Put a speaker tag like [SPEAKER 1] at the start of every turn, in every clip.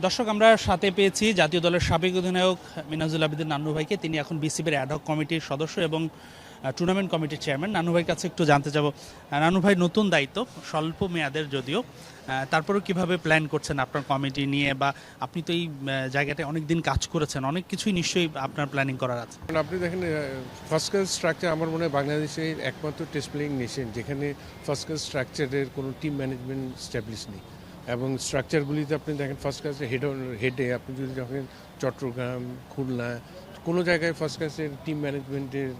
[SPEAKER 1] দর্শক, আমরা সাথে পেয়েছি জাতীয় দলের সাবেক অধিনায়ক মিনহাজুল আবেদিন নান্নু ভাইকে। তিনি এখন বিসিবির অ্যাডহক কমিটির সদস্য এবং টুর্নামেন্ট কমিটির চেয়ারম্যান। নান্নু ভাইয়ের কাছে একটু জানতে যাব, নান্নু ভাই নতুন দায়িত্ব, স্বল্প মেয়াদের যদিও, তারপরেও কিভাবে প্ল্যান করছেন আপনার কমিটি নিয়ে, বা আপনি তো এই জায়গাটায় অনেক দিন কাজ করেছেন, অনেক কিছুই নিশ্চয়ই আপনার প্ল্যানিং করার আছে।
[SPEAKER 2] আপনি দেখেন, ফার্স্ট ক্লাস স্ট্রাকচার আমার মনে হয় বাংলাদেশের একমাত্র টেস্ট প্লেয়িং নেশন যেখানে ফার্স্ট ক্লাস স্ট্রাকচারের কোনো টিম ম্যানেজমেন্ট স্ট্যাবলিশ নেই। এবং স্ট্রাকচারগুলিতে আপনি দেখেন ফার্স্ট ক্লাসের হেডে আপনি যদি যখন চট্টগ্রাম, খুলনা কোনো জায়গায় ফার্স্ট ক্লাসের টিম ম্যানেজমেন্টের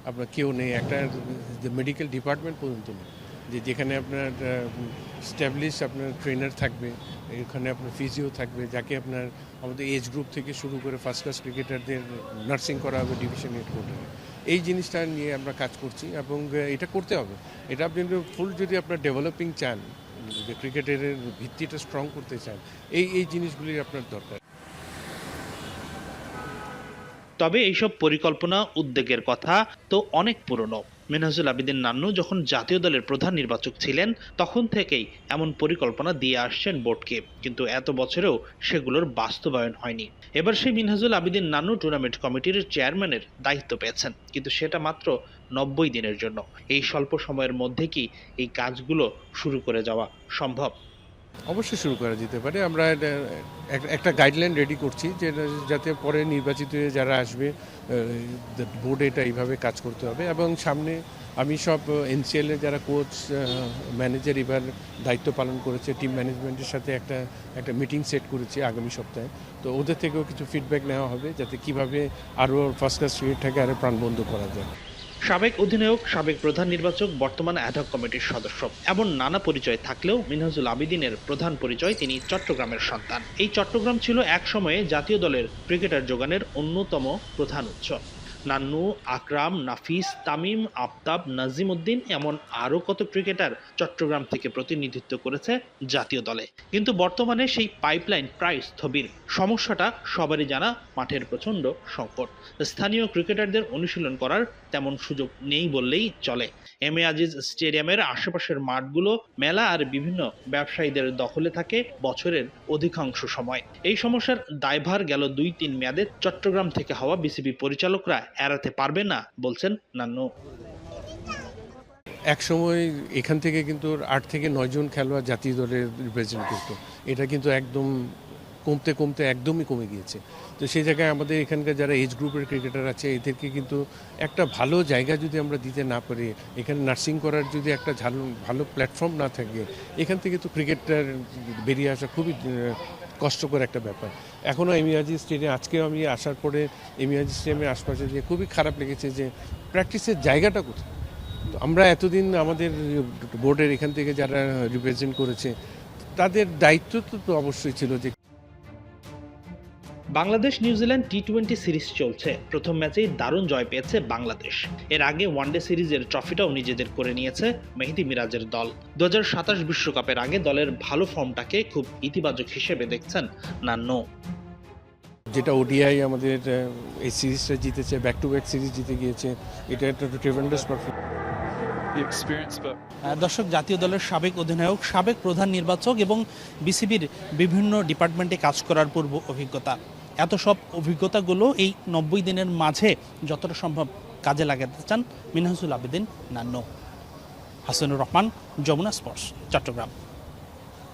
[SPEAKER 2] আপনার কেউ নেই, একটা মেডিকেল ডিপার্টমেন্ট পর্যন্ত নেই যেখানে আপনার স্ট্যাবলিশ আপনার ট্রেনার থাকবে, এখানে আপনার ফিজিও থাকবে, যাকে আপনার আমাদের এজ গ্রুপ থেকে শুরু করে ফার্স্ট ক্লাস ক্রিকেটারদের নার্সিং করা হবে ডিভিশন হেডকোয়ার্টারে। এই জিনিসটা নিয়ে আমরা কাজ করছি এবং এটা করতে হবে। এটা আপনি ফুল যদি আপনার ডেভেলপিং চান, যে ক্রিকেটের ভিত্তিটা স্ট্রং করতে চান, এই জিনিসগুলি আপনার দরকার।
[SPEAKER 1] তবে এইসব পরিকল্পনা উদ্যোগের কথা তো অনেক পুরনো। মিনহাজুল আবেদিন নান্নু যখন জাতীয় দলের প্রধান নির্বাচক ছিলেন তখন থেকেই এমন পরিকল্পনা দিয়ে আসছেন বোর্ডকে, কিন্তু এত বছরেও সেগুলোর বাস্তবায়ন হয়নি। এবার সেই মিনহাজুল আবেদিন নান্নু টুর্নামেন্ট কমিটির চেয়ারম্যানের দায়িত্ব পেয়েছেন, কিন্তু সেটা মাত্র 90 দিনের জন্য। এই স্বল্প সময়ের মধ্যে কি এই কাজগুলো শুরু করে যাওয়া সম্ভব?
[SPEAKER 2] অবশ্যই শুরু করা যেতে পারে। আমরা একটা গাইডলাইন রেডি করছি যে যাতে পরে নির্বাচিত হয়ে যারা আসবে বোর্ডে এটা এইভাবে কাজ করতে হবে। এবং সামনে আমি সব এনসিএলের যারা কোচ ম্যানেজার এবার দায়িত্ব পালন করেছে, টিম ম্যানেজমেন্টের সাথে একটা মিটিং সেট করেছি আগামী সপ্তাহে। তো ওদের থেকেও কিছু ফিডব্যাক নেওয়া হবে যাতে কিভাবে আরও ফার্স্ট ক্লাস ক্রিকেটটাকে আরও প্রাণবন্ত করা যায়।
[SPEAKER 1] সাবেক অধিনায়ক, সাবেক প্রধান নির্বাচক, বর্তমান অ্যাডহক কমিটির সদস্য, এমন নানা পরিচয় থাকলেও মিনহাজুল আবেদিনের প্রধান পরিচয় তিনি চট্টগ্রামের সন্তান। এই চট্টগ্রাম ছিল এক সময়ে জাতীয় দলের ক্রিকেটার যোগানের অন্যতম প্রধান উৎস। নান্নু, আকরাম, নাফিস, তামিম, আফতাব, নাজিম উদ্দিন, এমন আরও কত ক্রিকেটার চট্টগ্রাম থেকে প্রতিনিধিত্ব করেছে জাতীয় দলে। কিন্তু বর্তমানে সেই পাইপলাইন প্রায় স্থবির। সমস্যাটা সবারই জানা, মাঠের প্রচণ্ড সংকট। স্থানীয় ক্রিকেটারদের অনুশীলন করার তেমন সুযোগ নেই বললেই চলে। এম এ আজিজ স্টেডিয়ামের আশেপাশের মাঠগুলো মেলা আর বিভিন্ন ব্যবসায়ীদের দখলে থাকে বছরের অধিকাংশ সময়। এই সমস্যার দায়ভার গেল 2-3 মেয়াদে চট্টগ্রাম থেকে হওয়া বিসিবি পরিচালকরা এড়াতে পারবে না বলছেন নান্নু।
[SPEAKER 2] এক সময় এখান থেকে কিন্তু 8 থেকে 9 জন খেলোয়াড় জাতীয় দলের রিপ্রেজেন্ট করতো। এটা কিন্তু একদম কমতে কমতে একদমই কমে গিয়েছে। তো সেই জায়গায় আমাদের এখানকার যারা এজ গ্রুপের ক্রিকেটার আছে এদেরকে কিন্তু একটা ভালো জায়গা যদি আমরা দিতে না পারি, এখানে নার্সিং করার যদি একটা ভালো প্ল্যাটফর্ম না থাকে, এখান থেকে তো ক্রিকেটটার বেরিয়ে আসা খুবই কষ্টকর একটা ব্যাপার। এখনও এমিয়াজি স্টেডিয়াম, আজকেও আমি আসার পরে এমিয়াজি স্টেডিয়ামের আশপাশে যে খুবই খারাপ লেগেছে যে প্র্যাকটিসের জায়গাটা কোথায়। তো আমরা এতদিন আমাদের বোর্ডের এখান থেকে যারা রিপ্রেজেন্ট করেছে তাদের দায়িত্ব তো অবশ্যই ছিল যে।
[SPEAKER 1] বাংলাদেশ নিউজিল্যান্ড টি-20 সিরিজ চলছে। প্রথম ম্যাচেই দারুণ জয় পেয়েছে বাংলাদেশ। এর আগে ওয়ানডে সিরিজের ট্রফিটাও নিজেদের করে নিয়েছে মেহেদী মিরাজের দল। 2027 বিশ্বকাপের আগে দলের ভালো ফর্মটাকে খুব ইতিবাচক হিসেবে দেখছেন নান্নু।
[SPEAKER 2] যেটা ওডিআই আমাদের এই সিরিজটা জিতেছে, ব্যাক টু ব্যাক সিরিজ জিতে গিয়েছে, এটা একটা ট্রেমেন্ডাস পারফরম্যান্স।
[SPEAKER 1] দর্শক, জাতীয় দলের সাবেক অধিনায়ক, সাবেক প্রধান নির্বাচক এবং বিসিবির বিভিন্ন ডিপার্টমেন্টে কাজ করার পূর্ব অভিজ্ঞতা, এত সব অভিজ্ঞতাগুলো এই 90 দিনের মাঝে যতটা সম্ভব কাজে লাগাতে চান মিনহাজুল আবেদিন নান্নু। হাসানুর রহমান, যমুনা স্পোর্টস, চট্টগ্রাম।